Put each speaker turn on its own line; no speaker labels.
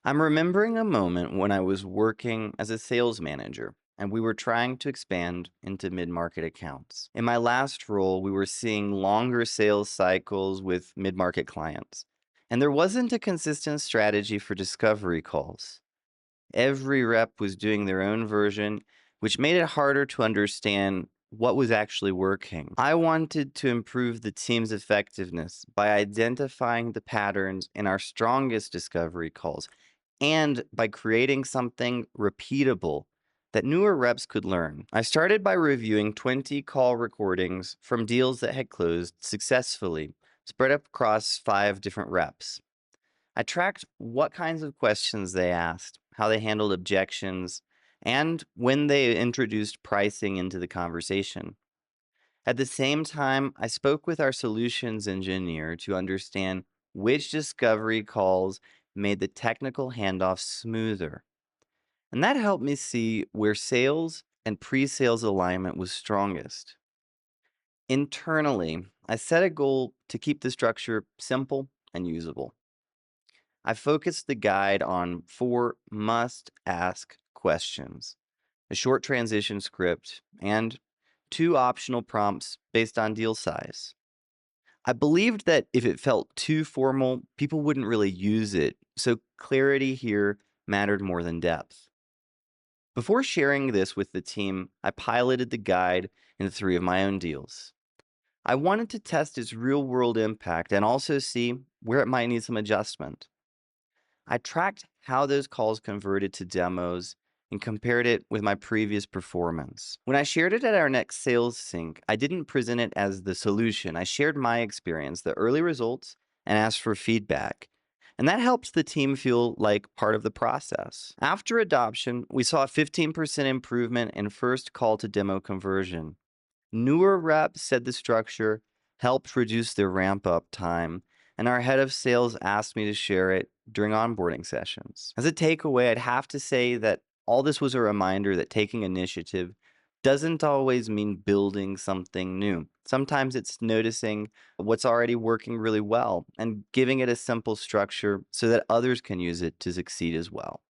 I'm remembering a moment when I was working as a sales manager and we were trying to expand into mid market accounts. In my last role, we were seeing longer sales cycles with mid market clients, and there wasn't a consistent strategy for discovery calls. Every rep was doing their own version, which made it harder to understand what was actually working. I wanted to improve the team's effectiveness by identifying the patterns in our strongest discovery calls and by creating something repeatable that newer reps could learn. I started by reviewing 20 call recordings from deals that had closed successfully, spread across 5 different reps. I tracked what kinds of questions they asked, how they handled objections, and when they introduced pricing into the conversation. At the same time, I spoke with our solutions engineer to understand which discovery calls made the technical handoff smoother. And that helped me see where sales and pre sales alignment was strongest. Internally, I set a goal to keep the structure simple and usable. I focused the guide on 4 must-ask questions, a short transition script, and 2 optional prompts based on deal size. I believed that if it felt too formal, people wouldn't really use it, so clarity here mattered more than depth. Before sharing this with the team, I piloted the guide in 3 of my own deals. I wanted to test its real world impact and also see where it might need some adjustment. I tracked how those calls converted to demos and compared it with my previous performance. When I shared it at our next sales sync, I didn't present it as the solution. I shared my experience, the early results, and asked for feedback. And that helped the team feel like part of the process. After adoption, we saw a 15% improvement in first call to demo conversion. Newer reps said the structure helped reduce their ramp up time, and our head of sales asked me to share it during onboarding sessions. As a takeaway, I'd have to say that all this was a reminder that taking initiative doesn't always mean building something new. Sometimes it's noticing what's already working really well and giving it a simple structure so that others can use it to succeed as well.